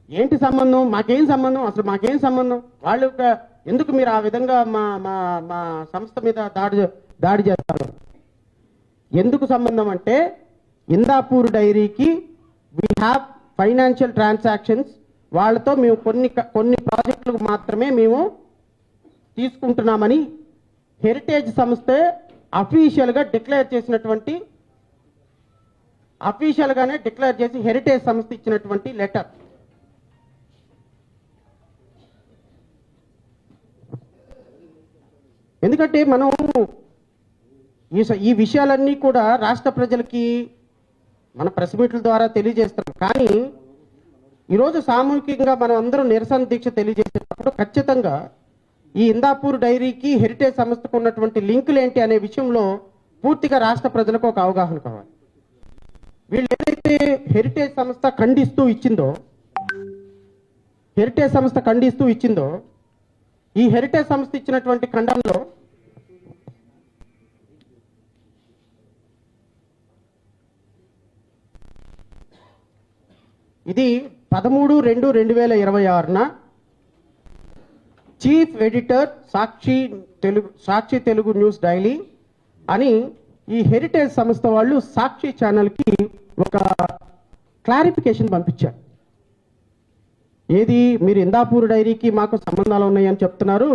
ఏంటి సంబంధం, మాకేం సంబంధం, అసలు మాకేం సంబంధం, వాళ్ళు ఎందుకు మీరు ఆ విధంగా మా మా మా సంస్థ మీద దాడి చేస్తారు? ఎందుకు సంబంధం అంటే ఇందాపూర్ డైరీకి వీ హ్యావ్ ఫైనాన్షియల్ ట్రాన్సాక్షన్స్, వాళ్ళతో మేము కొన్ని ప్రాజెక్టులకు మాత్రమే మేము తీసుకుంటున్నామని హెరిటేజ్ సంస్థ అఫీషియల్గానే డిక్లేర్ చేసి హెరిటేజ్ సంస్థ ఇచ్చినటువంటి లెటర్. ఎందుకంటే మనం ఈ విషయాలన్నీ కూడా రాష్ట్ర ప్రజలకి మన ప్రెస్ మీట్ల ద్వారా తెలియజేస్తాం. కానీ ఈరోజు సామూహికంగా మనం అందరం నిరసన దీక్ష తెలియజేసేటప్పుడు ఖచ్చితంగా ఈ ఇందాపూర్ డైరీకి హెరిటేజ్ సంస్థకు ఉన్నటువంటి లింకులు ఏంటి అనే విషయంలో పూర్తిగా రాష్ట్ర ప్రజలకు ఒక అవగాహన కావాలి. వీళ్ళు ఏదైతే హెరిటేజ్ సంస్థ ఖండిస్తూ ఇచ్చిందో ఈ హెరిటేజ్ సంస్థ ఇచ్చినటువంటి ఖండంలో ఇది 13/2/2026న చీఫ్ ఎడిటర్ సాక్షి తెలుగు న్యూస్ డైలీ అని ఈ హెరిటేజ్ సంస్థ వాళ్ళు సాక్షి ఛానల్కి ఒక క్లారిఫికేషన్ పంపించారు. ఏది, మీరు ఇందాపూర్ డైరీకి మాకు సంబంధాలు ఉన్నాయని చెప్తున్నారు,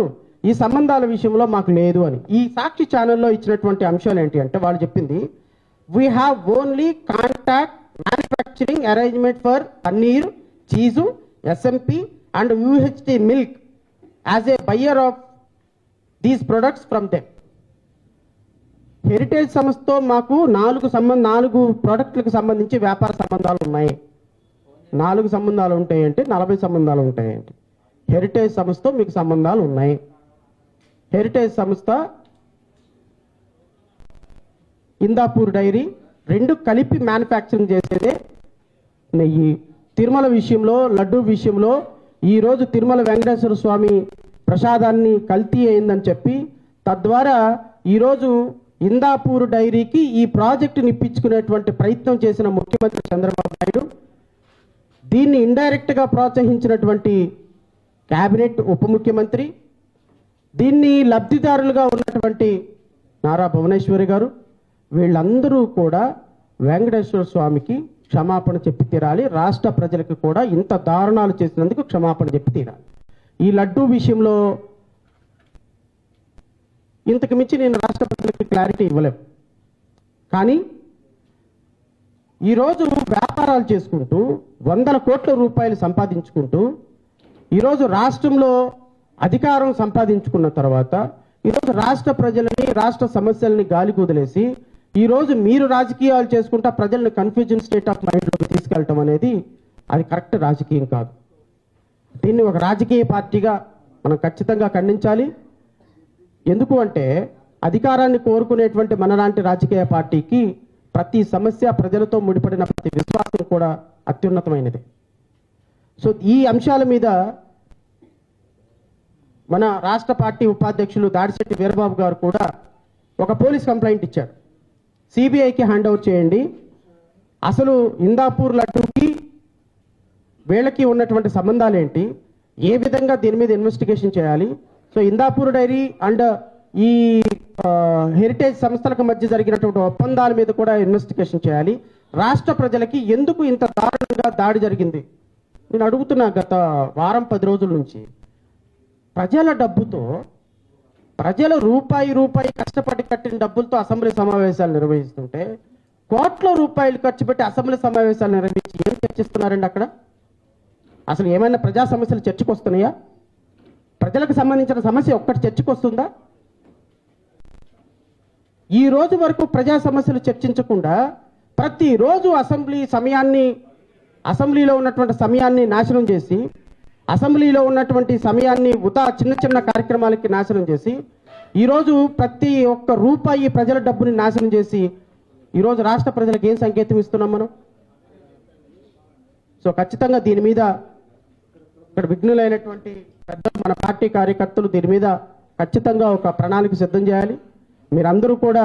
ఈ సంబంధాల విషయంలో మాకు లేదు అని. ఈ సాక్షి ఛానల్లో ఇచ్చినటువంటి అంశాలు ఏంటి అంటే వాళ్ళు చెప్పింది, we have only contract manufacturing arrangement for paneer, cheese, SMP and UHT milk as a buyer of these products from them. Heritage సంస్థతో మాకు 4 ప్రోడక్ట్లకు సంబంధించి వ్యాపార సంబంధాలు ఉన్నాయి. 4 సంబంధాలు ఉంటాయంటే 40 సంబంధాలు ఉంటాయంటే హెరిటేజ్ సంస్థతో మీకు సంబంధాలు ఉన్నాయి. హెరిటేజ్ సంస్థ, ఇందాపూర్ డైరీ రెండు కలిపి మ్యానుఫ్యాక్చరింగ్ చేసేదే నెయ్యి. తిరుమల విషయంలో, లడ్డూ విషయంలో ఈరోజు తిరుమల వెంకటేశ్వర స్వామి ప్రసాదాన్ని కల్తీ అయిందని చెప్పి తద్వారా ఈరోజు ఇందాపూర్ డైరీకి ఈ ప్రాజెక్టుని ఇప్పించుకునేటువంటి ప్రయత్నం చేసిన ముఖ్యమంత్రి చంద్రబాబు నాయుడు, దీన్ని ఇండైరెక్ట్గా ప్రోత్సహించినటువంటి క్యాబినెట్ ఉప ముఖ్యమంత్రి, దీన్ని లబ్ధిదారులుగా ఉన్నటువంటి నారా భువనేశ్వరి గారు, వీళ్ళందరూ కూడా వెంకటేశ్వర స్వామికి క్షమాపణ చెప్పి తీరాలి. రాష్ట్ర ప్రజలకు కూడా ఇంత దారుణాలు చేసినందుకు క్షమాపణ చెప్పి తీరాలి. ఈ లడ్డూ విషయంలో ఇంతకు మించి నేను రాష్ట్ర ప్రజలకు క్లారిటీ ఇవ్వలేము. కానీ ఈరోజు వ్యాపారాలు చేసుకుంటూ 100 కోట్ల రూపాయలు సంపాదించుకుంటూ ఈరోజు రాష్ట్రంలో అధికారం సంపాదించుకున్న తర్వాత ఈరోజు రాష్ట్ర ప్రజలని, రాష్ట్ర సమస్యలని గాలి కుదిలేసి ఈరోజు మీరు రాజకీయాలు చేసుకుంటా ప్రజలను కన్ఫ్యూజన్ స్టేట్ ఆఫ్ మైండ్లోకి తీసుకెళ్ళటం అనేది అది కరెక్ట్ రాజకీయం కాదు. దీన్ని ఒక రాజకీయ పార్టీగా మనం ఖచ్చితంగా ఖండించాలి. ఎందుకు అంటే అధికారాన్ని కోరుకునేటువంటి మనలాంటి రాజకీయ పార్టీకి ప్రతి సమస్య, ప్రజలతో ముడిపడిన ప్రతి విశ్వాసం కూడా అత్యున్నతమైనది. సో ఈ అంశాల మీద మన రాష్ట్ర పార్టీ ఉపాధ్యక్షులు దాడిశెట్టి వీరబాబు గారు కూడా ఒక పోలీస్ కంప్లైంట్ ఇచ్చారు. సిబిఐకి హ్యాండ్ ఓవర్ చేయండి, అసలు ఇందాపూర్ లడ్డూకి వీళ్ళకి ఉన్నటువంటి సంబంధాలు ఏంటి, ఏ విధంగా దీని మీద ఇన్వెస్టిగేషన్ చేయాలి. సో ఇందాపూర్ డైరీ అండ్ ఈ హెరిటేజ్ సంస్థలకు మధ్య జరిగినటువంటి ఒప్పందాల మీద కూడా ఇన్వెస్టిగేషన్ చేయాలి. రాష్ట్ర ప్రజలకి ఎందుకు ఇంత దారుణంగా దాడి జరిగింది నేను అడుగుతున్నా. గత వారం 10 రోజుల నుంచి ప్రజల డబ్బుతో, ప్రజల రూపాయి కష్టపడి కట్టిన డబ్బులతో అసెంబ్లీ సమావేశాలు నిర్వహిస్తుంటే కోట్ల రూపాయలు ఖర్చు పెట్టి అసెంబ్లీ సమావేశాలు నిర్వహించి ఏం చర్చిస్తున్నారండి అక్కడ? అసలు ఏమైనా ప్రజా సమస్యలు చర్చకు వస్తున్నాయా? ప్రజలకు సంబంధించిన సమస్య ఒక్కటి చర్చకు వస్తుందా? ఈ రోజు వరకు ప్రజా సమస్యలు చర్చించకుండా ప్రతిరోజు అసెంబ్లీలో ఉన్నటువంటి సమయాన్ని నాశనం చేసి, అసెంబ్లీలో ఉన్నటువంటి సమయాన్ని చిన్న కార్యక్రమాలకి నాశనం చేసి, ఈరోజు ప్రతి ఒక్క రూపాయి ప్రజల డబ్బుని నాశనం చేసి ఈరోజు రాష్ట్ర ప్రజలకు ఏం సంకేతం ఇస్తున్నాం మనం? సో ఖచ్చితంగా దీని మీద ఇక్కడ విఘ్నులైనటువంటి పెద్దలు, మన పార్టీ కార్యకర్తలు దీని మీద ఖచ్చితంగా ఒక ప్రణాళిక సిద్ధం చేయాలి. మీరందరూ కూడా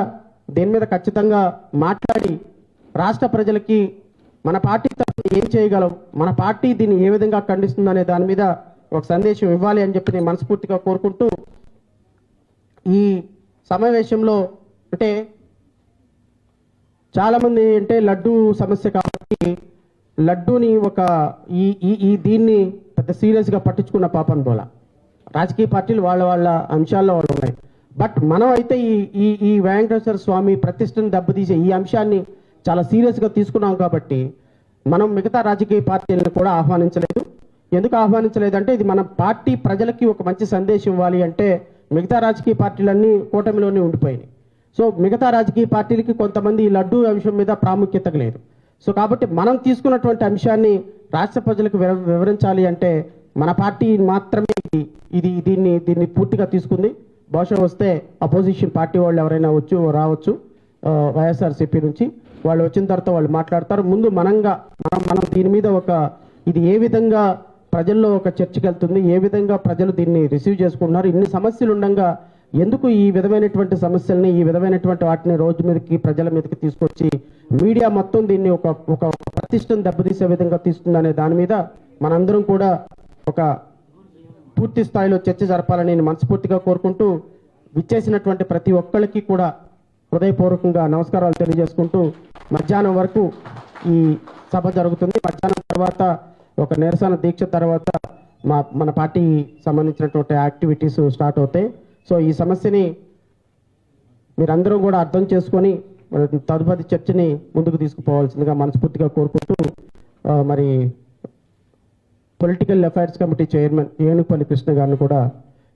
దీని మీద ఖచ్చితంగా మాట్లాడి రాష్ట్ర ప్రజలకి మన పార్టీ తరఫున ఏం చేయగలం, మన పార్టీ దీన్ని ఏ విధంగా ఖండిస్తుందనే దాని మీద ఒక సందేశం ఇవ్వాలి అని చెప్పి నేను మనస్ఫూర్తిగా కోరుకుంటూ ఈ సమావేశంలో అంటే చాలామంది అంటే లడ్డూ సమస్య కాబట్టి లడ్డూని ఒక ఈ దీన్ని పెద్ద సీరియస్గా పట్టించుకున్న పాపం పోలా. రాజకీయ పార్టీలు వాళ్ళ అంశాల్లో వాళ్ళు ఉన్నాయి. బట్ మనం అయితే ఈ వెంకటేశ్వర స్వామి ప్రతిష్టను దెబ్బతీసే ఈ అంశాన్ని చాలా సీరియస్గా తీసుకున్నాం కాబట్టి మనం మిగతా రాజకీయ పార్టీలను కూడా ఆహ్వానించలేదు. ఎందుకు ఆహ్వానించలేదంటే ఇది మన పార్టీ ప్రజలకి ఒక మంచి సందేశం ఇవ్వాలి అంటే మిగతా రాజకీయ పార్టీలన్నీ కూటమిలోనే ఉండిపోయినాయి. సో మిగతా రాజకీయ పార్టీలకి కొంతమంది ఈ లడ్డూ అంశం మీద ప్రాముఖ్యత లేదు. సో కాబట్టి మనం తీసుకున్నటువంటి అంశాన్ని రాష్ట్ర ప్రజలకు వివరించాలి అంటే మన పార్టీ మాత్రమే దీన్ని పూర్తిగా తీసుకుంది. బహుశా వస్తే అపోజిషన్ పార్టీ వాళ్ళు ఎవరైనా రావచ్చు వైఎస్ఆర్సీపీ నుంచి. వాళ్ళు వచ్చిన తర్వాత వాళ్ళు మాట్లాడతారు. ముందు మనం దీని మీద ఇది ఏ విధంగా ప్రజల్లో ఒక చర్చకి వెళ్తుంది, ఏ విధంగా ప్రజలు దీన్ని రిసీవ్ చేసుకుంటున్నారు, ఇన్ని సమస్యలు ఉండగా ఎందుకు ఈ విధమైనటువంటి సమస్యల్ని ఈ విధమైనటువంటి వాటిని రోజు మీదకి ప్రజల మీదకి తీసుకొచ్చి మీడియా మొత్తం దీన్ని ఒక ప్రతిష్టను దెబ్బతీసే విధంగా తీస్తుందనే దాని మీద మనందరం కూడా ఒక పూర్తి స్థాయిలో చర్చ జరపాలని నేను మనస్ఫూర్తిగా కోరుకుంటూ విచ్చేసినటువంటి ప్రతి ఒక్కరికి కూడా హృదయపూర్వకంగా నమస్కారాలు తెలియజేసుకుంటూ మధ్యాహ్నం వరకు ఈ సభ జరుగుతుంది. మధ్యాహ్నం తర్వాత ఒక నిరసన దీక్ష తర్వాత మన పార్టీ సంబంధించినటువంటి యాక్టివిటీస్ స్టార్ట్ అవుతాయి. సో ఈ సమస్యని మీరందరూ కూడా అర్థం చేసుకొని తదుపరి చర్చని ముందుకు తీసుకుపోవాల్సిందిగా మనస్ఫూర్తిగా కోరుకుంటూ మరి political affairs committee chairman Enupalli Krishna గారిని కూడా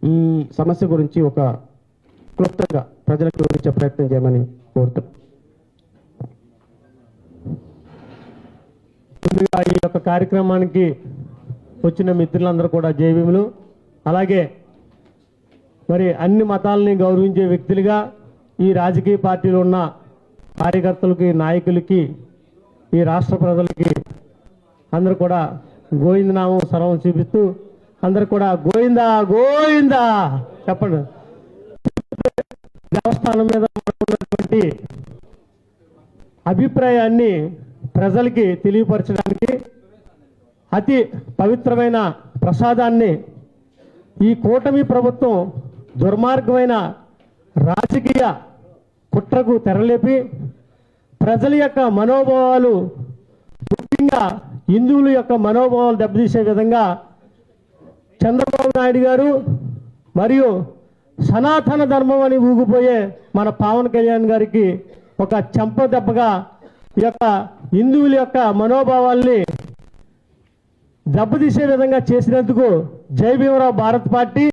ఈ సమస్య గురించి ఒక క్లుప్తంగా ప్రజలకు వివరించే ప్రయత్నం చేయమని కోరుతున్నాను. ముందుగా ఈ యొక్క కార్యక్రమానికి వచ్చిన మిత్రులందరూ కూడా జైభీములు. అలాగే మరి అన్ని మతాలని గౌరవించే వ్యక్తులుగా ఈ రాజకీయ పార్టీలో ఉన్న కార్యకర్తలకి, నాయకులకి, ఈ రాష్ట్ర ప్రజలకి అందరూ కూడా గోవిందనామం సర్వం చూపిస్తూ అందరూ కూడా గోవిందా గోవిందా చెప్పండి. దేవస్థానం మీద ఉన్నటువంటి అభిప్రాయాన్ని ప్రజలకి తెలియపరచడానికి అతి పవిత్రమైన ప్రసాదాన్ని ఈ కూటమి ప్రభుత్వం దుర్మార్గమైన రాజకీయ కుట్రకు తెరలేపి ప్రజల యొక్క మనోభావాలు, ముఖ్యంగా హిందువుల యొక్క మనోభావాలు దెబ్బతీసే విధంగా చంద్రబాబు నాయుడు గారు మరియు సనాతన ధర్మం అని ఊగిపోయే మన పవన్ కళ్యాణ్ గారికి ఒక చెంపదెబ్బగా ఈ యొక్క హిందువుల యొక్క మనోభావాల్ని దెబ్బతీసే విధంగా చేసినందుకు జై భీమరావు భారత్ పార్టీ